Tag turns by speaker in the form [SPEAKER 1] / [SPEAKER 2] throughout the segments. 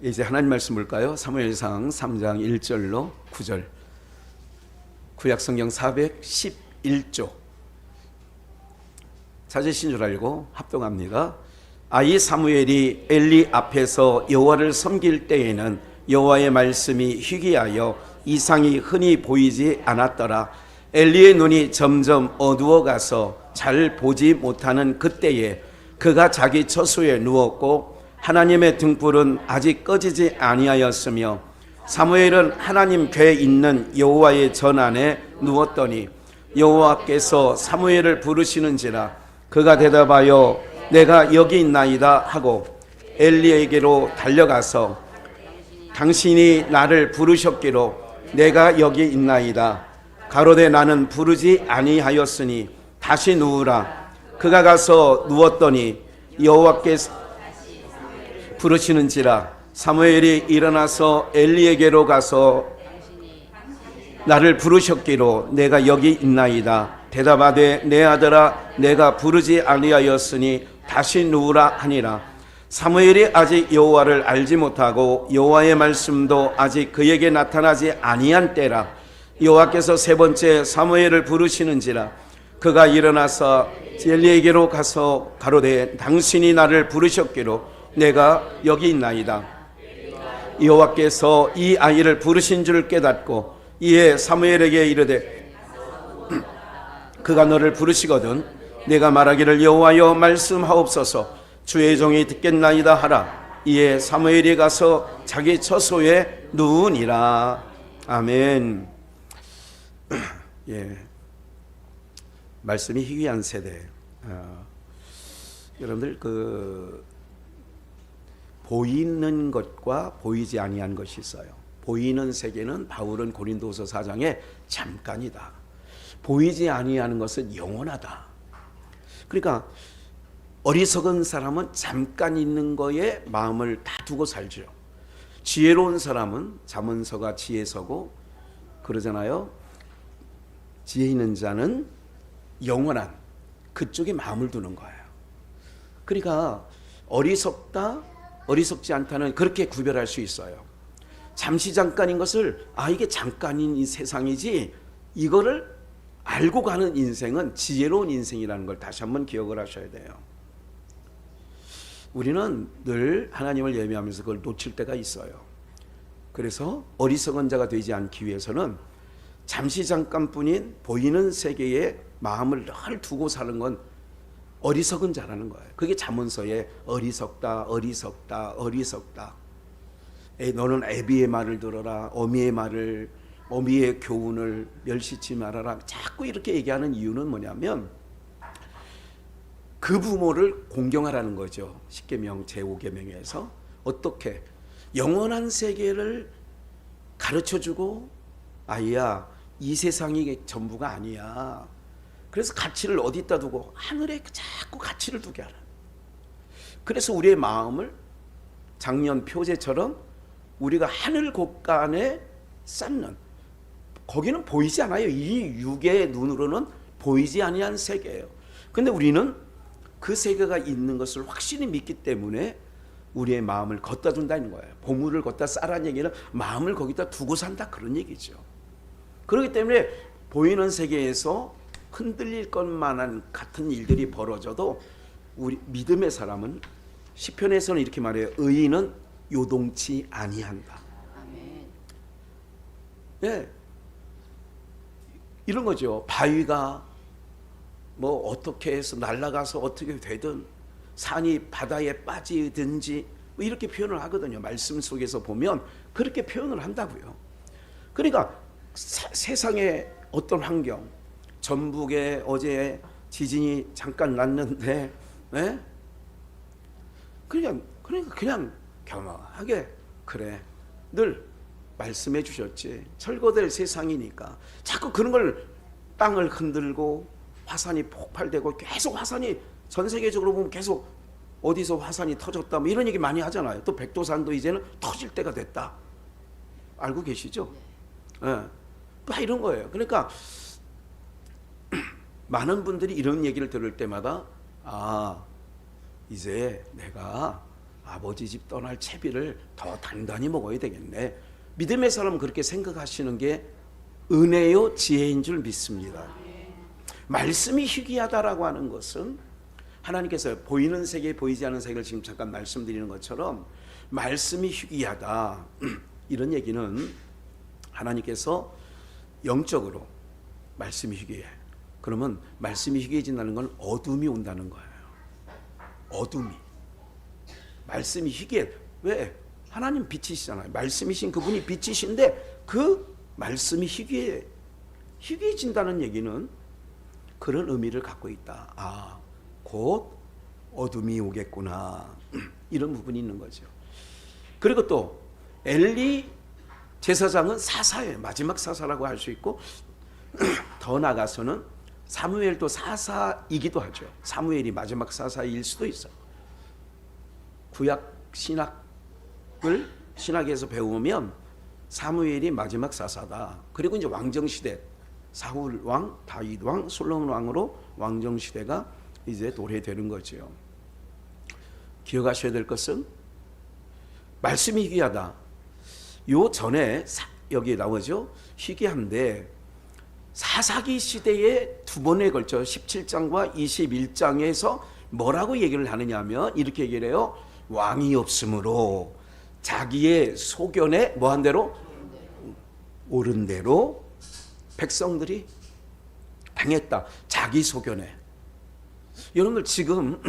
[SPEAKER 1] 이제 하나님 말씀 볼까요? 사무엘상 3장 1절로 9절. 구약성경 411조. 찾으신 줄 알고 합동합니다. 이 사무엘이 엘리 앞에서 여호와를 섬길 때에는 여호와의 말씀이 희귀하여 이상이 흔히 보이지 않았더라. 엘리의 눈이 점점 어두워가서 잘 보지 못하는 그때에 그가 자기 처소에 누웠고 하나님의 등불은 아직 꺼지지 아니하였으며 사무엘은 하나님 궤 있는 여호와의 전 안에 누웠더니 여호와께서 사무엘을 부르시는지라 그가 대답하여 내가 여기 있나이다 하고 엘리에게로 달려가서 당신이 나를 부르셨기로 내가 여기 있나이다. 가로되 나는 부르지 아니하였으니 다시 누우라. 그가 가서 누웠더니 여호와께서 부르시는지라 사무엘이 일어나서 엘리에게로 가서 나를 부르셨기로 내가 여기 있나이다. 대답하되 내 아들아 내가 부르지 아니하였으니 다시 누우라 하니라. 사무엘이 아직 여호와를 알지 못하고 여호와의 말씀도 아직 그에게 나타나지 아니한 때라. 여호와께서 세 번째 사무엘을 부르시는지라 그가 일어나서 엘리에게로 가서 가로되 당신이 나를 부르셨기로 내가 여기 있나이다. 여호와께서 이 아이를 부르신 줄 깨닫고 이에 사무엘에게 이르되 그가 너를 부르시거든 내가 말하기를 여호와여 말씀하옵소서 주의 종이 듣겠나이다 하라. 이에 사무엘이 가서 자기 처소에 누우니라. 아멘. 예, 말씀이 희귀한 세대. 여러분들 보이는 것과 보이지 아니한 것이 있어요. 보이는 세계는 바울은 고린도서 4장에 잠깐이다. 보이지 아니하는 것은 영원하다. 그러니까 어리석은 사람은 잠깐 있는 거에 마음을 다 두고 살죠. 지혜로운 사람은 잠언서가 지혜서고 그러잖아요. 지혜 있는 자는 영원한 그쪽에 마음을 두는 거예요. 그러니까 어리석다 어리석지 않다는 그렇게 구별할 수 있어요. 잠시 잠깐인 것을 이게 잠깐인 이 세상이지 이거를 알고 가는 인생은 지혜로운 인생이라는 걸 다시 한번 기억을 하셔야 돼요. 우리는 늘 하나님을 예배하면서 그걸 놓칠 때가 있어요. 그래서 어리석은 자가 되지 않기 위해서는 잠시 잠깐뿐인 보이는 세계에 마음을 늘 두고 사는 건 어리석은 자라는 거예요. 그게 잠언서에 어리석다 어리석다 어리석다. 너는 애비의 말을 들어라. 어미의 교훈을 멸시치 말아라. 자꾸 이렇게 얘기하는 이유는 뭐냐면 그 부모를 공경하라는 거죠. 십계명 제5계명에서 어떻게 영원한 세계를 가르쳐주고 아이야 이 세상이 전부가 아니야. 그래서 가치를 어디다 두고 하늘에 자꾸 가치를 두게 하라. 그래서 우리의 마음을 작년 표제처럼 우리가 하늘 곳간에 쌓는 거기는 보이지 않아요. 이 육의 눈으로는 보이지 아니한 세계예요. 근데 우리는 그 세계가 있는 것을 확실히 믿기 때문에 우리의 마음을 걷다 둔다는 거예요. 보물을 걷다 싸라는 얘기는 마음을 거기다 두고 산다 그런 얘기죠. 그렇기 때문에 보이는 세계에서 흔들릴 것만한 같은 일들이 벌어져도 우리 믿음의 사람은 시편에서는 이렇게 말해요. 의인은 요동치 아니한다. 네. 이런 거죠. 바위가 뭐 어떻게 해서 날아가서 어떻게 되든 산이 바다에 빠지든지 뭐 이렇게 표현을 하거든요. 말씀 속에서 보면 그렇게 표현을 한다고요. 그러니까 세상의 어떤 환경, 전북에 어제 지진이 잠깐 났는데, 네? 그냥 겸허하게 그래 늘 말씀해 주셨지. 철거될 세상이니까 자꾸 그런 걸 땅을 흔들고 화산이 폭발되고 계속 화산이 전 세계적으로 보면 계속 어디서 화산이 터졌다 뭐 이런 얘기 많이 하잖아요. 또 백도산도 이제는 터질 때가 됐다. 알고 계시죠? 네. 막 이런 거예요. 그러니까 많은 분들이 이런 얘기를 들을 때마다 이제 내가 아버지 집 떠날 채비를 더 단단히 먹어야 되겠네. 믿음의 사람은 그렇게 생각하시는 게 은혜요 지혜인 줄 믿습니다. 말씀이 희귀하다라고 하는 것은 하나님께서 보이는 세계, 보이지 않는 세계를 지금 잠깐 말씀드리는 것처럼 말씀이 희귀하다, 이런 얘기는 하나님께서 영적으로 말씀이 희귀해. 그러면 말씀이 희귀해진다는 건 어둠이 온다는 거예요. 어둠이. 말씀이 희귀해. 왜? 하나님 빛이시잖아요. 말씀이신 그분이 빛이신데 그 말씀이 희귀해진다는 얘기는 그런 의미를 갖고 있다. 아, 곧 어둠이 오겠구나. 이런 부분이 있는 거죠. 그리고 또 엘리 제사장은 사사예요. 마지막 사사라고 할 수 있고 더 나가서는 사무엘도 사사이기도 하죠. 사무엘이 마지막 사사일 수도 있어요. 구약 신학을 신학에서 배우면 사무엘이 마지막 사사다. 그리고 이제 왕정시대 사울 왕, 다윗 왕, 솔로몬 왕으로 왕정시대가 이제 도래되는 거죠. 기억하셔야 될 것은 말씀이 희귀하다. 요 전에 여기 나오죠. 희귀한데 사사기 시대에 두 번에 걸쳐 17장과 21장에서 뭐라고 얘기를 하느냐 하면 이렇게 얘기를 해요. 왕이 없으므로 자기의 소견에 뭐한 대로 옳은 대로 백성들이 행했다. 자기 소견에. 여러분들 지금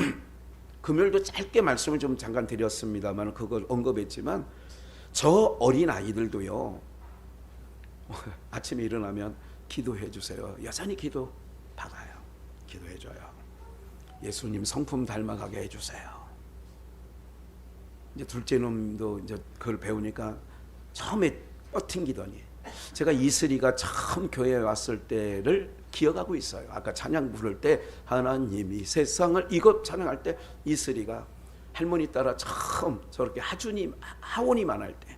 [SPEAKER 1] 금요일도 짧게 말씀을 좀 잠깐 드렸습니다만 그걸 언급했지만 저 어린 아이들도요. 아침에 일어나면 기도해 주세요. 여전히 기도 받아요. 기도해 줘요. 예수님 성품 닮아가게 해 주세요. 이제 둘째 놈도 이제 그걸 배우니까 처음에 뻗팅기더니 제가 이슬이가 처음 교회에 왔을 때를 기억하고 있어요. 아까 찬양 부를 때 하나님이 세상을 이것 찬양할 때 이슬이가 할머니 따라 처음 저렇게 하원이만 할 때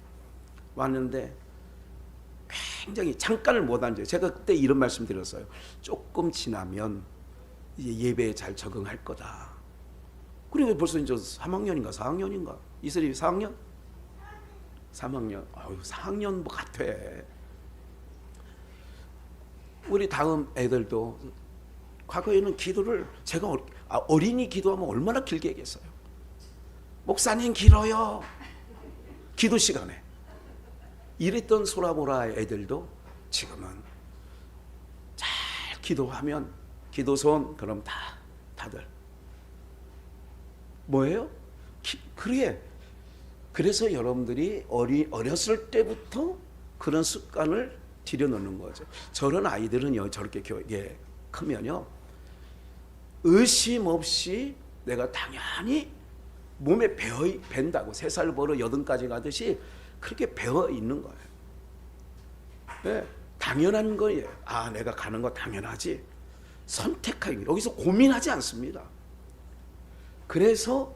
[SPEAKER 1] 왔는데 굉장히 잠깐을 못 앉아요. 제가 그때 이런 말씀 드렸어요. 조금 지나면 이제 예배에 잘 적응할 거다. 그리고 벌써 이제 3학년인가 4학년인가 이슬이 4학년? 3학년. 아유 4학년 뭐 같아. 우리 다음 애들도 과거에는 기도를 제가 어린이 기도하면 얼마나 길게 얘기했어요. 목사님 길어요. 기도 시간에. 이랬던 소라보라 애들도 지금은 잘 기도하면 기도손 그럼 다들 뭐예요? 그래서 여러분들이 어렸을 때부터 그런 습관을 들여놓는 거죠. 저런 아이들은요 저렇게 크면요 의심 없이 내가 당연히 몸에 밴다고 3살 버릇 8까지 가듯이 그렇게 배어 있는 거예요. 네, 당연한 거예요. 아 내가 가는 거 당연하지. 선택하기 여기서 고민하지 않습니다. 그래서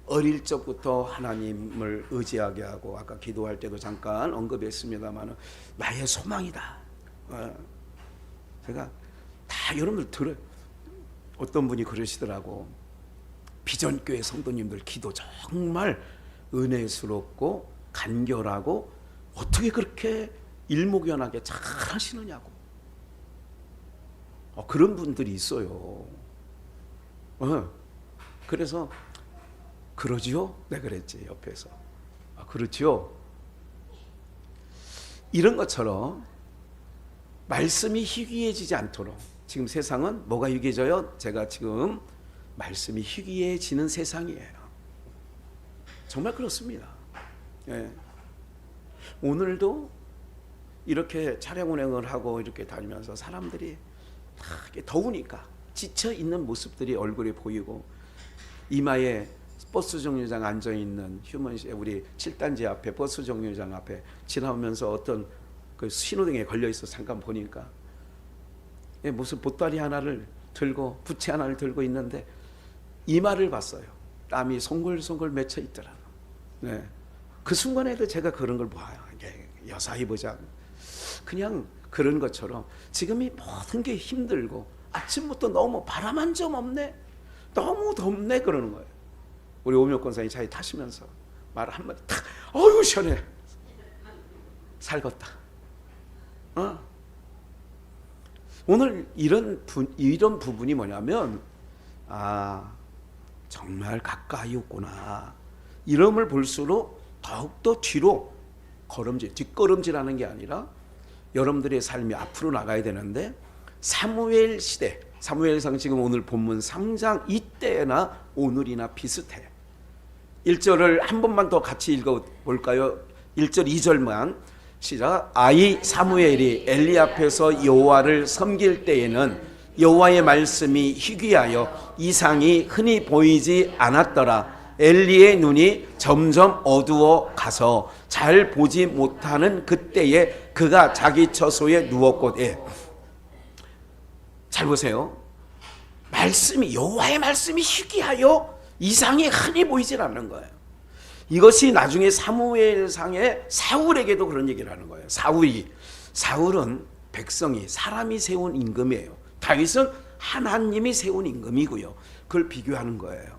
[SPEAKER 1] 어릴 적부터 하나님을 의지하게 하고 아까 기도할 때도 잠깐 언급했습니다만 나의 소망이다. 제가 다 여러분들 들어요. 어떤 분이 그러시더라고. 비전교회 성도님들 기도 정말 은혜스럽고 간결하고 어떻게 그렇게 일목요연하게 잘 하시느냐고. 그런 분들이 있어요. 그래서 그러지요? 내가 그랬지 옆에서. 그렇지요? 이런 것처럼 말씀이 희귀해지지 않도록 지금 세상은 뭐가 희귀해져요? 제가 지금 말씀이 희귀해지는 세상이에요. 정말 그렇습니다. 예. 오늘도 이렇게 차량 운행을 하고 이렇게 다니면서 사람들이 다 더우니까 지쳐 있는 모습들이 얼굴에 보이고 이마에 버스 정류장 앉아 있는 우리 7단지 앞에 버스 정류장 앞에 지나오면서 어떤 그 신호등에 걸려 있어 잠깐 보니까 무슨 보따리 하나를 들고 부채 하나를 들고 있는데 이마를 봤어요. 땀이 송글송글 맺혀 있더라고. 네. 그 순간에도 제가 그런 걸 봐요. 이게 여사히 보자. 그냥 그런 것처럼 지금이 모든 게 힘들고 아침부터 너무 바람 한 점 없네. 너무 덥네 그러는 거예요. 우리 오묘 권사님 차에 타시면서 말 한마디 탁, 어휴 시원해, 살겄다. 오늘 이런 부분이 뭐냐면, 아 정말 가까이 있구나, 이름을 볼수록 더욱더 뒤로 뒷걸음질하는 게 아니라 여러분들의 삶이 앞으로 나가야 되는데, 사무엘 시대, 사무엘상 지금 오늘 본문 3장 이때나 오늘이나 비슷해. 1절을 한 번만 더 같이 읽어볼까요? 1절 2절만 시작. 아이 사무엘이 엘리 앞에서 여호와를 섬길 때에는 여호와의 말씀이 희귀하여 이상이 흔히 보이지 않았더라. 엘리의 눈이 점점 어두워 가서 잘 보지 못하는 그때에 그가 자기 처소에 누웠거든. 잘 보세요. 말씀이, 여호와의 말씀이 희귀하여 이상이 흔히 보이질 않는 거예요. 이것이 나중에 사무엘상의 사울에게도 그런 얘기를 하는 거예요. 사울은 백성이, 사람이 세운 임금이에요. 다윗은 하나님이 세운 임금이고요. 그걸 비교하는 거예요.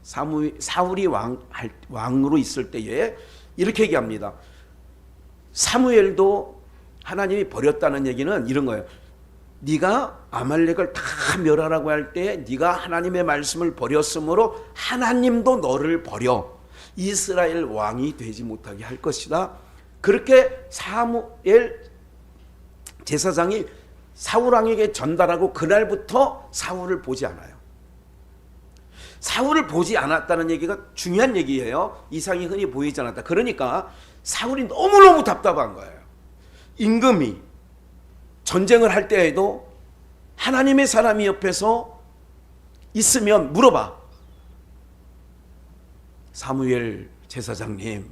[SPEAKER 1] 사울이 왕으로 있을 때에 이렇게 얘기합니다. 사무엘도 하나님이 버렸다는 얘기는 이런 거예요. 네가 아말렉을 다 멸하라고 할 때 네가 하나님의 말씀을 버렸으므로 하나님도 너를 버려 이스라엘 왕이 되지 못하게 할 것이다. 그렇게 사무엘 제사장이 사울 왕에게 전달하고 그날부터 사울을 보지 않아요. 사울을 보지 않았다는 얘기가 중요한 얘기예요. 이상이 흔히 보이지 않았다. 그러니까 사울이 너무너무 답답한 거예요. 임금이 전쟁을 할 때에도 하나님의 사람이 옆에서 있으면 물어봐. 사무엘 제사장님,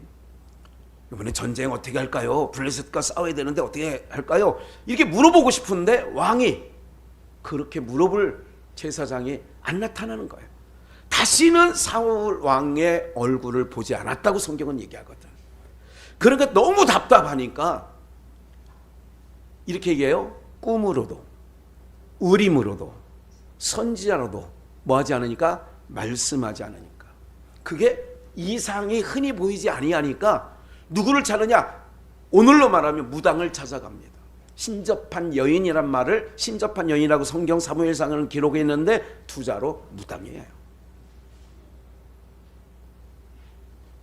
[SPEAKER 1] 이번에 전쟁 어떻게 할까요? 블레셋과 싸워야 되는데 어떻게 할까요? 이렇게 물어보고 싶은데 왕이 그렇게 물어볼 제사장이 안 나타나는 거예요. 다시는 사울 왕의 얼굴을 보지 않았다고 성경은 얘기하거든. 그러니까 너무 답답하니까 이렇게 얘기해요. 꿈으로도 우림으로도 선지자로도 뭐하지 않으니까, 말씀하지 않으니까. 그게 이상이 흔히 보이지 아니하니까 누구를 찾느냐? 오늘로 말하면 무당을 찾아갑니다. 신접한 여인이란 말을 신접한 여인이라고 성경 사무엘상을 기록했는데 투자로 무당이에요.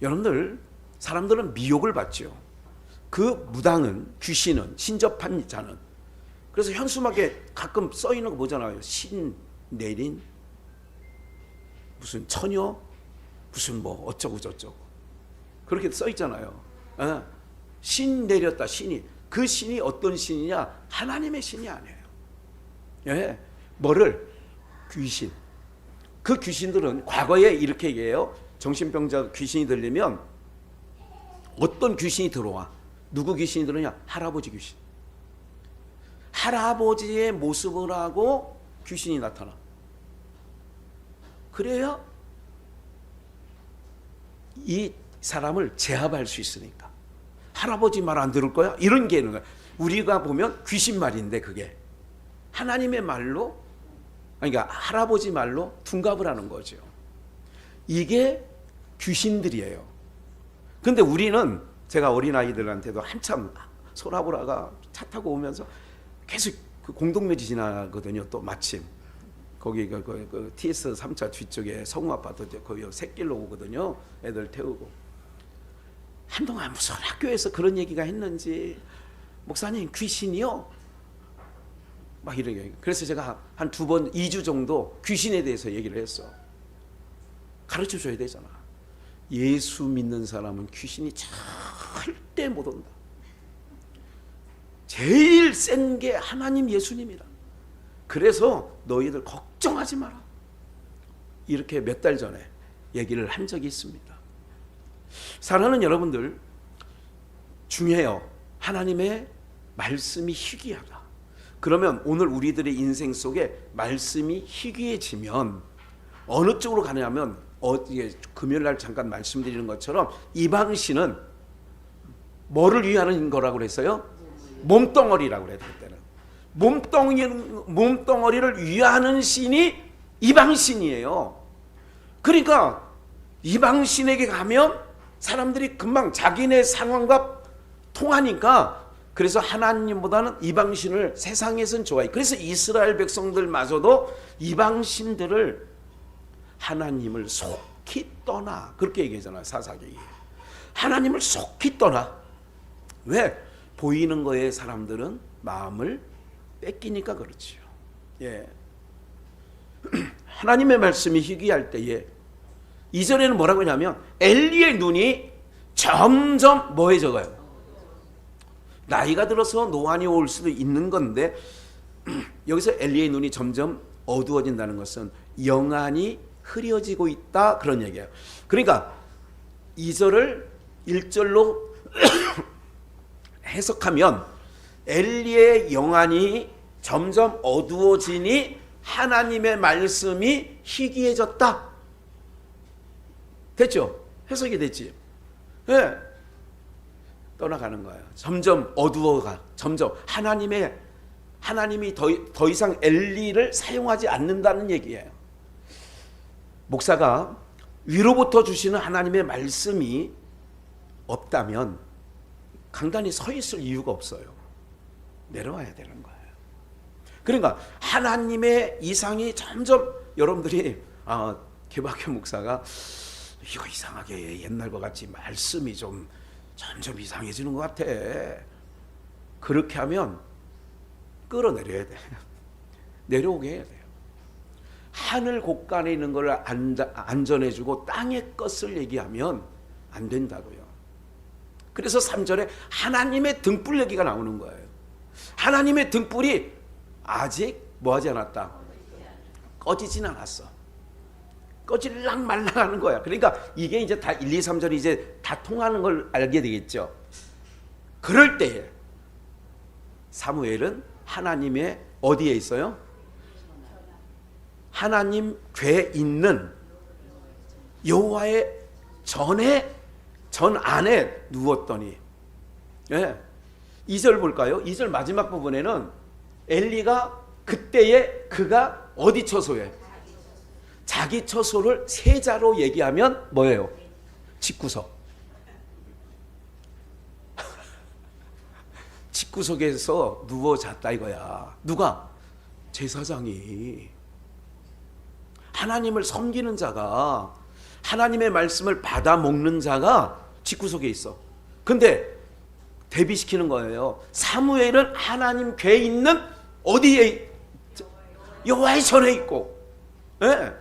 [SPEAKER 1] 여러분들, 사람들은 미혹을 받죠. 그 무당은, 귀신은, 신접한 자는. 그래서 현수막에 가끔 써 있는 거 보잖아요. 신 내린, 무슨 처녀, 무슨 뭐 어쩌고 저쩌고 그렇게 써 있잖아요. 신 내렸다, 신이. 그 신이 어떤 신이냐? 하나님의 신이 아니에요. 예, 뭐를? 귀신. 그 귀신들은 과거에 이렇게 얘기해요. 정신병자 귀신이 들리면 어떤 귀신이 들어와? 누구 귀신이 들어오냐? 할아버지 귀신. 할아버지의 모습을 하고 귀신이 나타나. 그래야 이 사람을 제압할 수 있으니까. 할아버지 말 안 들을 거야? 이런 게 있는 거야. 우리가 보면 귀신 말인데 그게 하나님의 말로, 그러니까 할아버지 말로 둔갑을 하는 거죠. 이게 귀신들이에요. 근데 우리는, 제가 어린아이들한테도 한참 소라보라가 차 타고 오면서 계속 그 공동묘지 지나거든요. 또 마침 거기 그 TS 3차 뒤쪽에 성우아파트 거기 새길로 오거든요. 애들 태우고. 한동안 무슨 학교에서 그런 얘기가 했는지, 목사님 귀신이요? 막 이러게. 그래서 제가 한 2번, 2주 정도 귀신에 대해서 얘기를 했어. 가르쳐 줘야 되잖아. 예수 믿는 사람은 귀신이 절대 못 온다. 제일 센 게 하나님 예수님이라. 그래서 너희들 걱정하지 마라. 이렇게 몇 달 전에 얘기를 한 적이 있습니다. 사랑하는 여러분들, 중요해요. 하나님의 말씀이 희귀하다. 그러면 오늘 우리들의 인생 속에 말씀이 희귀해지면 어느 쪽으로 가냐면, 금요일 날 잠깐 말씀드리는 것처럼 이방신은 뭐를 위하는 거라고 그랬어요? 몸덩어리라고 그래요. 그때는 몸덩어리를 위하는 신이 이방신이에요. 그러니까 이방신에게 가면 사람들이 금방 자기네 상황과 통하니까, 그래서 하나님보다는 이방신을 세상에선 좋아해. 그래서 이스라엘 백성들마저도 이방신들을 하나님을 속히 떠나, 그렇게 얘기하잖아요. 사사기에 하나님을 속히 떠나. 왜? 보이는 거에 사람들은 마음을 뺏기니까 그렇지요. 예. 하나님의 말씀이 희귀할 때에, 이전에는 뭐라고 하냐면 엘리의 눈이 점점 뭐해져가요? 나이가 들어서 노안이 올 수도 있는 건데, 여기서 엘리의 눈이 점점 어두워진다는 것은 영안이 흐려지고 있다, 그런 얘기예요. 그러니까 2절을 1절로 해석하면 엘리의 영안이 점점 어두워지니 하나님의 말씀이 희귀해졌다. 됐죠? 해석이 됐지? 네. 떠나가는 거예요. 점점 어두워가. 점점 하나님이 더 이상 엘리를 사용하지 않는다는 얘기예요. 목사가 위로부터 주시는 하나님의 말씀이 없다면 강단이 서 있을 이유가 없어요. 내려와야 되는 거예요. 그러니까 하나님의 이상이 점점, 여러분들이 개박현 목사가 이거 이상하게 옛날과 같이 말씀이 좀 점점 이상해지는 것 같아. 그렇게 하면 끌어내려야 돼요. 내려오게 해야 돼요. 하늘 곳간에 있는 걸 안전해주고 땅의 것을 얘기하면 안 된다고요. 그래서 3절에 하나님의 등불 얘기가 나오는 거예요. 하나님의 등불이 아직 뭐하지 않았다. 꺼지진 않았어. 꺼질랑 말랑 하는 거야. 그러니까 이게 이제 다 1, 2, 3절이 이제 다 통하는 걸 알게 되겠죠. 그럴 때에 사무엘은 하나님의 어디에 있어요? 하나님 궤 있는 여호와의 전 안에 누웠더니, 예. 2절 볼까요? 2절 마지막 부분에는 엘리가 그때에 그가 어디 처소에? 자기 처소를 세자로 얘기하면 뭐예요? 집구석. 집구석에서 누워 잤다 이거야. 누가? 제사장이. 하나님을 섬기는 자가, 하나님의 말씀을 받아 먹는 자가 집구석에 있어. 근데 대비시키는 거예요. 사무엘은 하나님 궤 있는 어디에? 여호와의 전에 있고. 예.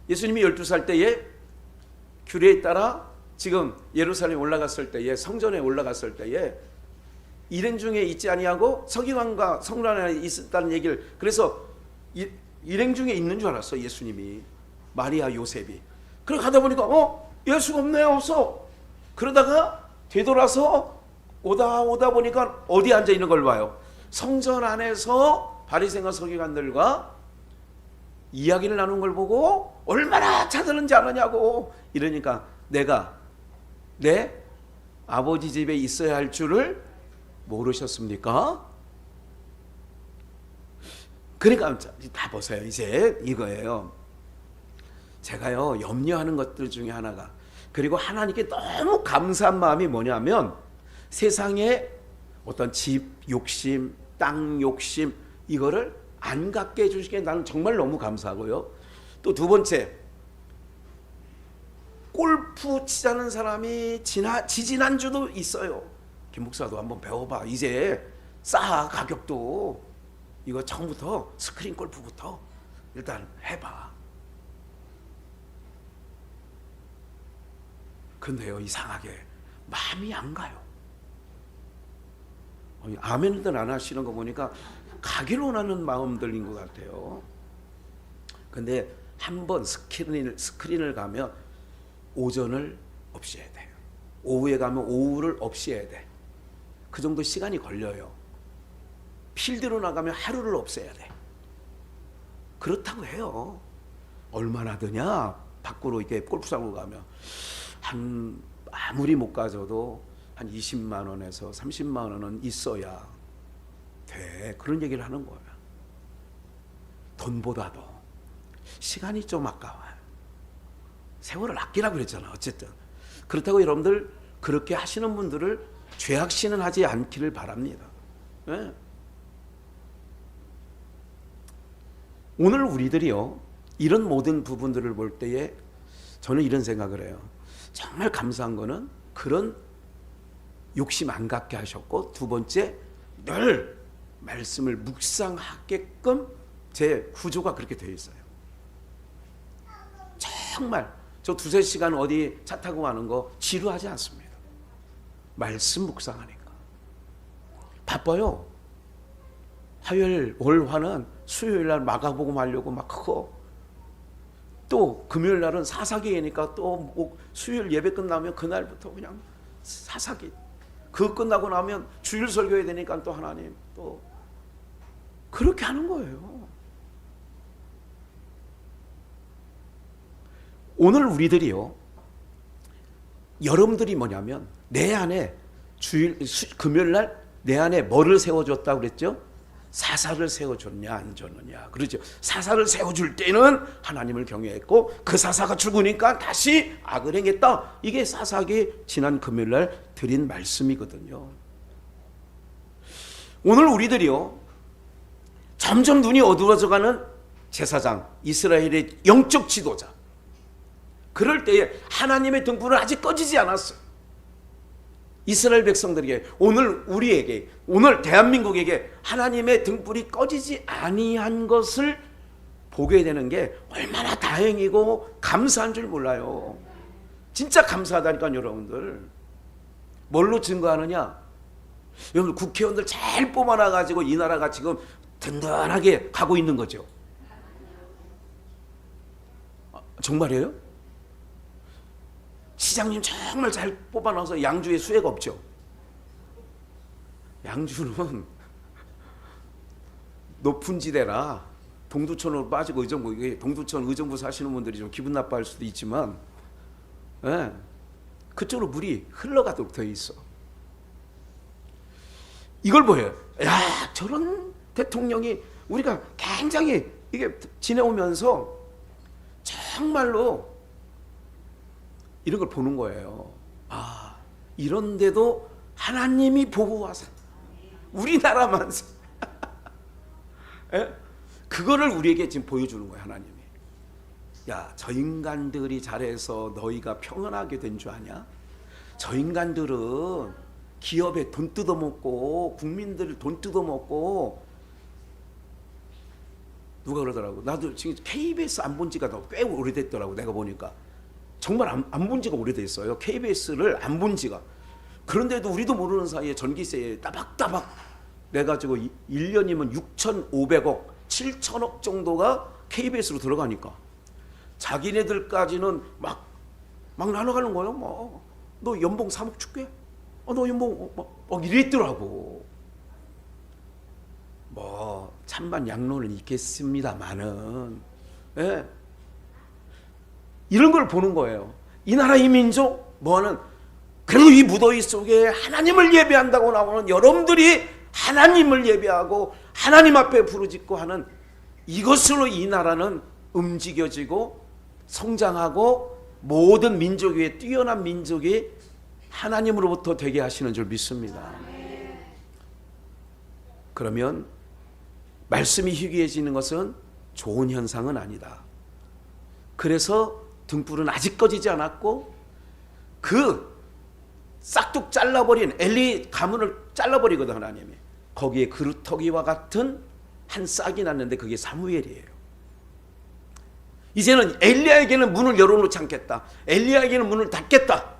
[SPEAKER 1] 예수님이 12살 때에 규례에 따라 지금 예루살렘에 올라갔을 때에, 성전에 올라갔을 때에 일행 중에 있지 아니하고 서기관과 성전 안에 있었다는 얘기를, 그래서 일행 중에 있는 줄 알았어 예수님이. 마리아 요셉이. 그래 가다 보니까 예수가 없네요. 없어. 그러다가 되돌아서 오다 보니까 어디 앉아 있는 걸 봐요? 성전 안에서 바리새인과 서기관들과 이야기를 나눈 걸 보고 얼마나 찾았는지 아느냐고. 이러니까 내가 내 아버지 집에 있어야 할 줄을 모르셨습니까? 그러니까 다 보세요. 이제 이거예요. 제가요 염려하는 것들 중에 하나가, 그리고 하나님께 너무 감사한 마음이 뭐냐면, 세상에 어떤 집 욕심, 땅 욕심, 이거를 안 갖게 해주시기에 나는 정말 너무 감사하고요. 또 두 번째, 골프 치자는 사람이 지지난주도 있어요. 김 목사도 한번 배워봐. 이제 싸, 가격도. 이거 처음부터 스크린 골프부터 일단 해봐. 근데요 이상하게 마음이 안 가요. 아멘들 안 하시는 거 보니까 가기를 원하는 마음들인 것 같아요. 근데 한번 스크린을 가면 오전을 없애야 돼요. 오후에 가면 오후를 없애야 돼. 그 정도 시간이 걸려요. 필드로 나가면 하루를 없애야 돼. 그렇다고 해요. 얼마나 드냐? 밖으로 이렇게 골프장으로 가면 아무리 못 가져도 한 20만 원에서 30만 원은 있어야 돼. 그런 얘기를 하는 거야. 돈보다도 시간이 좀 아까워요. 세월을 아끼라고 그랬잖아. 어쨌든 그렇다고 여러분들 그렇게 하시는 분들을 죄악시는 하지 않기를 바랍니다. 네. 오늘 우리들이요 이런 모든 부분들을 볼 때에 저는 이런 생각을 해요. 정말 감사한 거는 그런 욕심 안 갖게 하셨고, 두 번째 늘 말씀을 묵상하게끔 제 구조가 그렇게 되어 있어요. 정말 저 두세 시간 어디 차 타고 가는 거 지루하지 않습니다. 말씀 묵상하니까. 바빠요. 화요일 월화는 수요일 날 마가복음 하려고 막 크고, 또 금요일 날은 사사기니까 또 수요일 예배 끝나면 그날부터 그냥 사사기. 그거 끝나고 나면 주일 설교해야 되니까 또 하나님 또 그렇게 하는 거예요. 오늘 우리들이요 여러분들이 뭐냐면 내 안에 금요일 날 내 안에 뭐를 세워줬다고 그랬죠? 사사를 세워줬냐 안 줬느냐. 그렇죠. 사사를 세워줄 때는 하나님을 경외했고, 그 사사가 죽으니까 다시 악을 행했다. 이게 사사기 지난 금요일 날 드린 말씀이거든요. 오늘 우리들이요 점점 눈이 어두워져가는 제사장, 이스라엘의 영적 지도자, 그럴 때에 하나님의 등불은 아직 꺼지지 않았어요. 이스라엘 백성들에게, 오늘 우리에게, 오늘 대한민국에게 하나님의 등불이 꺼지지 아니한 것을 보게 되는 게 얼마나 다행이고 감사한 줄 몰라요. 진짜 감사하다니까. 여러분들 뭘로 증거하느냐? 여러분 국회의원들 잘 뽑아놔가지고 이 나라가 지금 든든하게 가고 있는 거죠. 정말이에요? 시장님 정말 잘 뽑아놔서 양주에 수혜가 없죠. 양주는 높은 지대라 동두천으로 빠지고 의정부, 동두천 의정부 사시는 분들이 좀 기분 나빠할 수도 있지만, 예, 그쪽으로 물이 흘러가도록 되어 있어. 이걸 보여요. 야, 저런 대통령이 우리가 굉장히 이게 지내오면서 정말로 이런 걸 보는 거예요. 아, 이런데도 하나님이 보고 와서 우리나라만 그거를 우리에게 지금 보여주는 거예요. 하나님이. 야, 저 인간들이 잘해서 너희가 평안하게 된 줄 아냐? 저 인간들은 기업에 돈 뜯어먹고 국민들 돈 뜯어먹고, 누가 그러더라고. 나도 지금 KBS 안 본 지가 꽤 오래됐더라고. 내가 보니까 정말 안 본 지가 오래됐어요. KBS를 안 본 지가. 그런데도 우리도 모르는 사이에 전기세에 따박따박 내가지고 1년이면 6,500억 7천억 정도가 KBS로 들어가니까 자기네들까지는 막 나눠가는 거예요. 뭐, 너 연봉 3억 줄게? 너 연봉 막 이랬더라고. 뭐 찬반 양론은 있겠습니다만은, 예, 이런 걸 보는 거예요. 이 나라 이 민족 뭐하는, 그래도 이 무더위 속에 하나님을 예배한다고 나오는 여러분들이 하나님을 예배하고 하나님 앞에 부르짖고 하는 이것으로 이 나라는 움직여지고 성장하고 모든 민족 위에 뛰어난 민족이 하나님으로부터 되게 하시는 줄 믿습니다. 그러면 말씀이 희귀해지는 것은 좋은 현상은 아니다. 그래서 등불은 아직 꺼지지 않았고, 그 싹둑 잘라버린 엘리 가문을 잘라버리거든 하나님이. 거기에 그루터기와 같은 한 싹이 났는데 그게 사무엘이에요. 이제는 엘리야에게는 문을 열어놓지 않겠다. 엘리야에게는 문을 닫겠다.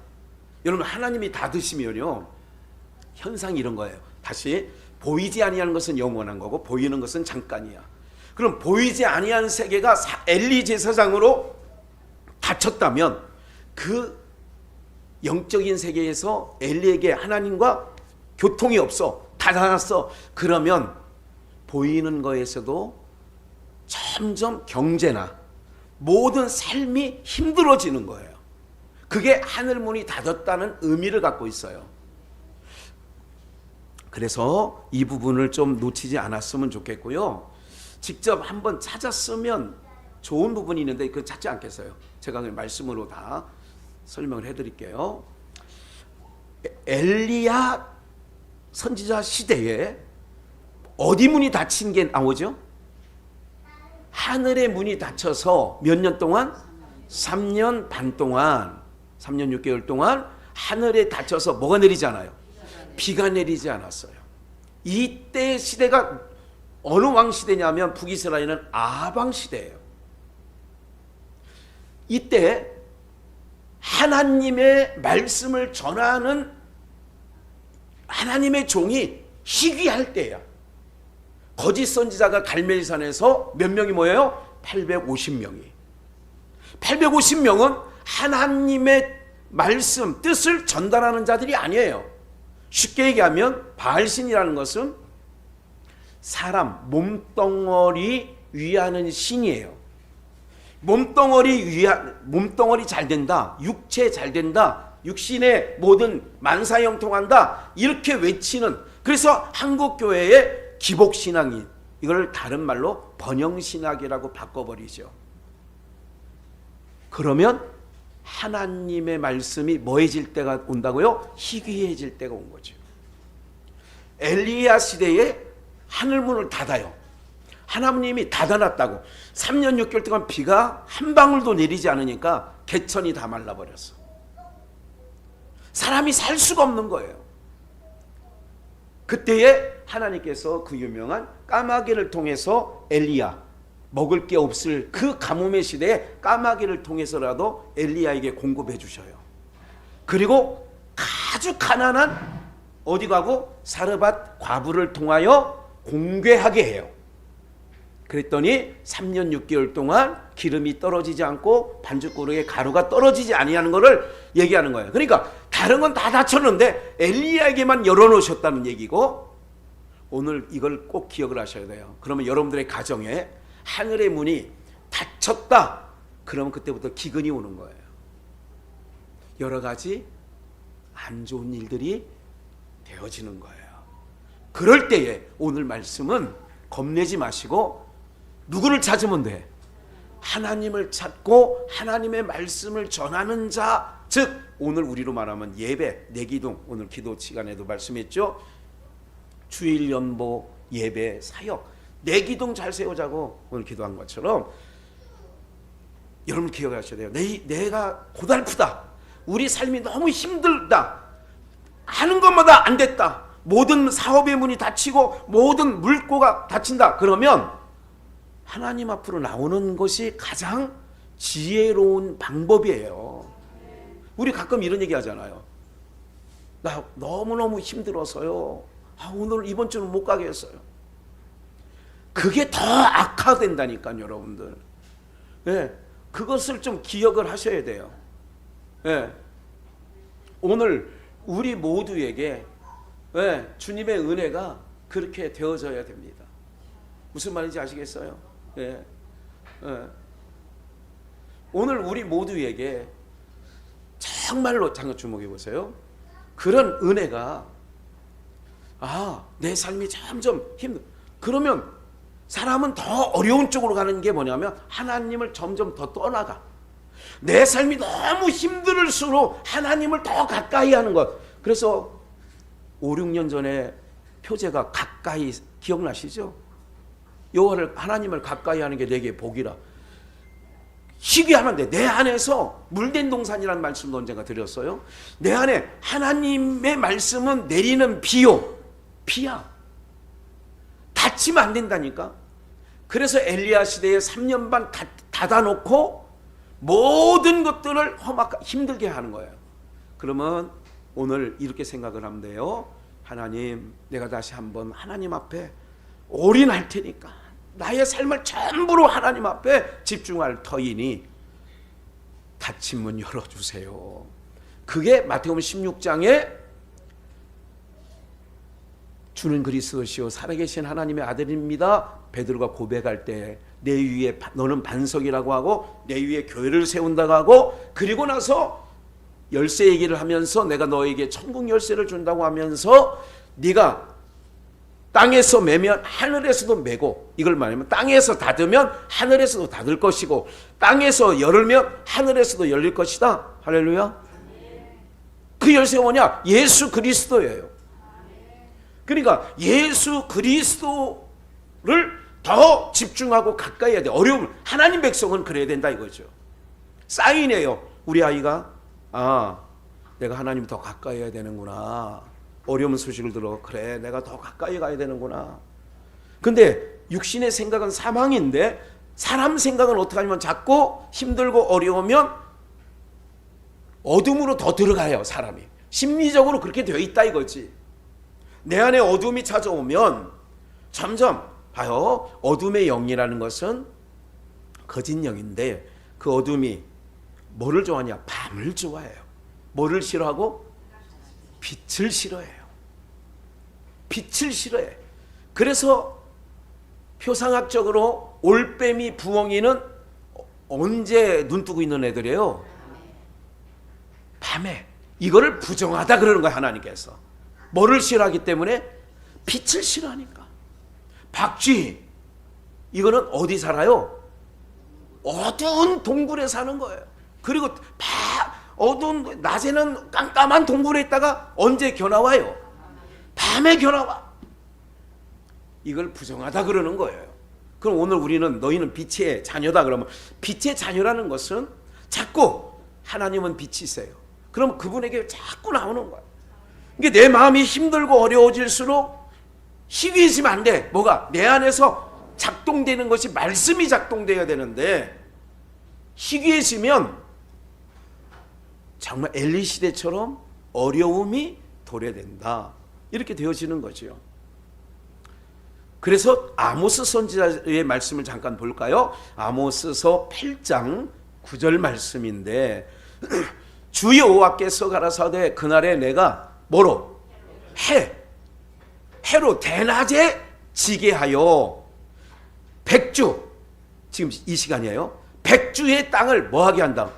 [SPEAKER 1] 여러분, 하나님이 닫으시면요 현상이 이런 거예요. 다시, 보이지 아니하는 것은 영원한 거고 보이는 것은 잠깐이야. 그럼 보이지 아니한 세계가 엘리 제사장으로 닫혔다면 그 영적인 세계에서 엘리에게 하나님과 교통이 없어, 닫아놨어. 그러면 보이는 거에서도 점점 경제나 모든 삶이 힘들어지는 거예요. 그게 하늘문이 닫았다는 의미를 갖고 있어요. 그래서 이 부분을 좀 놓치지 않았으면 좋겠고요. 직접 한번 찾았으면 좋은 부분이 있는데 그거 찾지 않겠어요. 제가 그냥 말씀으로 다 설명을 해드릴게요. 엘리야 선지자 시대에 어디 문이 닫힌 게 나오죠? 하늘의 문이 닫혀서 몇 년 동안? 3년 반 동안, 3년 6개월 동안 하늘에 닫혀서 뭐가 내리지 않아요? 비가 내리지 않았어요. 이때 시대가 어느 왕 시대냐면 북이스라엘은 아합 왕 시대예요. 이때 하나님의 말씀을 전하는 하나님의 종이 희귀할 때야. 거짓 선지자가 갈멜산에서 몇 명이 모여요? 850명이. 850명은 하나님의 말씀, 뜻을 전달하는 자들이 아니에요. 쉽게 얘기하면 바알신이라는 것은 사람, 몸뚱어리 위하는 신이에요. 몸뚱어리 잘 된다, 육체 잘 된다, 육신의 모든 만사형통한다, 이렇게 외치는, 그래서 한국교회의 기복신앙이 이걸 다른 말로 번영신학이라고 바꿔버리죠. 그러면 하나님의 말씀이 뭐해질 때가 온다고요? 희귀해질 때가 온 거죠. 엘리야 시대에 하늘문을 닫아요. 하나님이 닫아놨다고. 3년 6개월 동안 비가 한 방울도 내리지 않으니까 개천이 다 말라버렸어. 사람이 살 수가 없는 거예요. 그때에 하나님께서 그 유명한 까마귀를 통해서 엘리야, 먹을 게 없을 그 가뭄의 시대에 까마귀를 통해서라도 엘리야에게 공급해 주셔요. 그리고 아주 가난한 어디 가고 사르밧 과부를 통하여 공궤하게 해요. 그랬더니 3년 6개월 동안 기름이 떨어지지 않고 반죽고르에 가루가 떨어지지 아니하는 것을 얘기하는 거예요. 그러니까 다른 건 다 닫혔는데 엘리야에게만 열어놓으셨다는 얘기고, 오늘 이걸 꼭 기억을 하셔야 돼요. 그러면 여러분들의 가정에 하늘의 문이 닫혔다, 그러면 그때부터 기근이 오는 거예요. 여러 가지 안 좋은 일들이 되어지는 거예요. 그럴 때에 오늘 말씀은 겁내지 마시고 누구를 찾으면 돼? 하나님을 찾고 하나님의 말씀을 전하는 자, 즉 오늘 우리로 말하면 예배, 내기둥, 오늘 기도 시간에도 말씀했죠. 주일 연보 예배 사역, 내기둥 잘 세우자고 오늘 기도한 것처럼 여러분 기억하셔야 돼요. 내가 고달프다, 우리 삶이 너무 힘들다, 하는 것마다 안 됐다, 모든 사업의 문이 닫히고 모든 물꼬가 닫힌다, 그러면 하나님 앞으로 나오는 것이 가장 지혜로운 방법이에요. 우리 가끔 이런 얘기 하잖아요. 나 너무너무 힘들어서요, 오늘 이번 주는 못 가겠어요. 그게 더 악화된다니까요, 여러분들. 네, 그것을 좀 기억을 하셔야 돼요. 네, 오늘 우리 모두에게 주님의 은혜가 그렇게 되어져야 됩니다. 무슨 말인지 아시겠어요? 오늘 우리 모두에게 정말로 잠깐 주목해 보세요. 그런 은혜가, 내 삶이 점점 그러면 사람은 더 어려운 쪽으로 가는 게 뭐냐면 하나님을 점점 더 떠나가. 내 삶이 너무 힘들을수록 하나님을 더 가까이 하는 것. 그래서 5, 6년 전에 표제가 가까이 기억나시죠? 여호와를, 하나님을 가까이 하는 게 내게 복이라. 희귀하면 돼. 내 안에서 물된 동산이라는 말씀도 언젠가 드렸어요. 내 안에 하나님의 말씀은 내리는 비야. 닫히면 안 된다니까. 그래서 엘리야 시대에 3년 반 닫아놓고 모든 것들을 힘들게 하는 거예요. 그러면 오늘 이렇게 생각을 하면 돼요. 하나님, 내가 다시 한번 하나님 앞에 올인할 테니까 나의 삶을 전부로 하나님 앞에 집중할 터이니 닫힌 문 열어주세요. 그게 마태복음 16장에 주는 그리스도시요 살아계신 하나님의 아들입니다, 베드로가 고백할 때 내 위에 너는 반석이라고 하고 내 위에 교회를 세운다고 하고, 그리고 나서 열쇠 얘기를 하면서 내가 너에게 천국 열쇠를 준다고 하면서 네가 땅에서 매면 하늘에서도 매고, 이걸 말하면 땅에서 닫으면 하늘에서도 닫을 것이고, 땅에서 열면 하늘에서도 열릴 것이다. 할렐루야. 그 열쇠가 뭐냐? 예수 그리스도예요. 그러니까 예수 그리스도를 더 집중하고 가까이 해야 돼. 어려움, 하나님 백성은 그래야 된다 이거죠. 사인이에요. 우리 아이가 내가 하나님 더 가까이 해야 되는구나. 어려운 소식을 들어, 그래 내가 더 가까이 가야 되는구나. 근데 육신의 생각은 사망인데 사람 생각은 어떻게 하냐면 자꾸 힘들고 어려우면 어둠으로 더 들어가요. 사람이 심리적으로 그렇게 되어 있다 이거지. 내 안에 어둠이 찾아오면 점점 봐요. 어둠의 영이라는 것은 거짓 영인데, 그 어둠이 뭐를 좋아하냐? 밤을 좋아해요. 뭐를 싫어하고? 빛을 싫어해요. 빛을 싫어해. 그래서 표상학적으로 올빼미 부엉이는 언제 눈 뜨고 있는 애들이에요? 밤에. 이거를 부정하다 그러는 거야 하나님께서. 뭐를 싫어하기 때문에? 빛을 싫어하니까. 박쥐, 이거는 어디 살아요? 어두운 동굴에 사는 거예요. 그리고 어두운, 낮에는 깜깜한 동굴에 있다가 언제 겨나와요? 밤에 겨나와. 이걸 부정하다 그러는 거예요. 그럼 오늘 우리는 너희는 빛의 자녀다 그러면, 빛의 자녀라는 것은 자꾸 하나님은 빛이세요. 그럼 그분에게 자꾸 나오는 거야. 이게 내 마음이 힘들고 어려워질수록 희귀해지면 안 돼. 뭐가? 내 안에서 작동되는 것이 말씀이 작동돼야 되는데, 희귀해지면 정말 엘리 시대처럼 어려움이 도래된다. 이렇게 되어지는 거죠. 그래서 아모스 선지자의 말씀을 잠깐 볼까요? 아모스서 8장 9절 말씀인데 주 여호와께서 가라사대 그날에 내가 뭐로? 해로 대낮에 지게 하여 백주, 지금 이 시간이에요. 백주의 땅을 뭐하게 한다?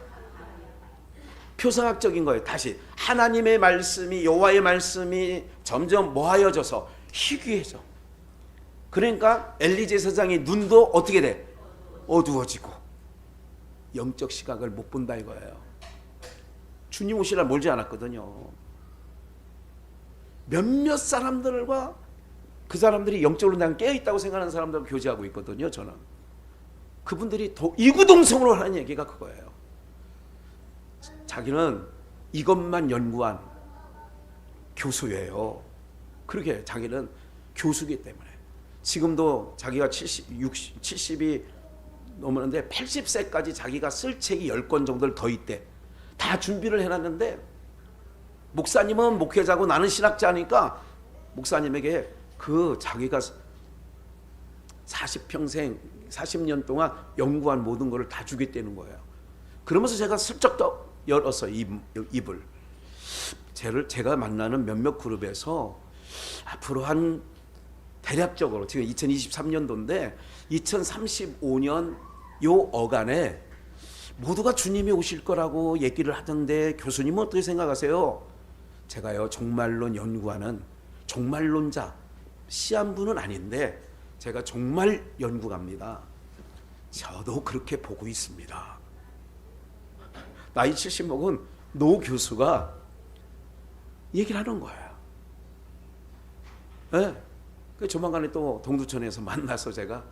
[SPEAKER 1] 표상학적인 거예요. 다시 하나님의 말씀이, 여호와의 말씀이 점점 뭐하여져서 희귀해져. 그러니까 엘리 제사장의 눈도 어떻게 돼? 어두워지고 영적 시각을 못 본다 이거예요. 주님 오시라 멀지 않았거든요. 몇몇 사람들과 그 사람들이 영적으로 난 깨어있다고 생각하는 사람들과 교제하고 있거든요. 저는 그분들이 더 이구동성으로 하는 얘기가 그거예요. 자기는 이것만 연구한 교수예요. 그렇게 자기는 교수기 때문에 지금도 자기가 70이 넘었는데 80세까지 자기가 쓸 책이 10권 정도를 더 있대. 다 준비를 해놨는데 목사님은 목회자고 나는 신학자니까 목사님에게 그 자기가 40년 동안 연구한 모든 것을 다 주겠다는 거예요. 그러면서 제가 슬쩍 더 열었어 입을. 제가 만나는 몇몇 그룹에서 앞으로 한 대략적으로 지금 2023년도인데 2035년 요 어간에 모두가 주님이 오실 거라고 얘기를 하던데 교수님은 어떻게 생각하세요? 제가요 종말론 연구하는 종말론자 시한부는 아닌데 제가 종말 연구가입니다. 저도 그렇게 보고 있습니다. 나이 70 먹은 노 교수가 얘기를 하는 거예요. 네. 조만간에 또 동두천에서 만나서 제가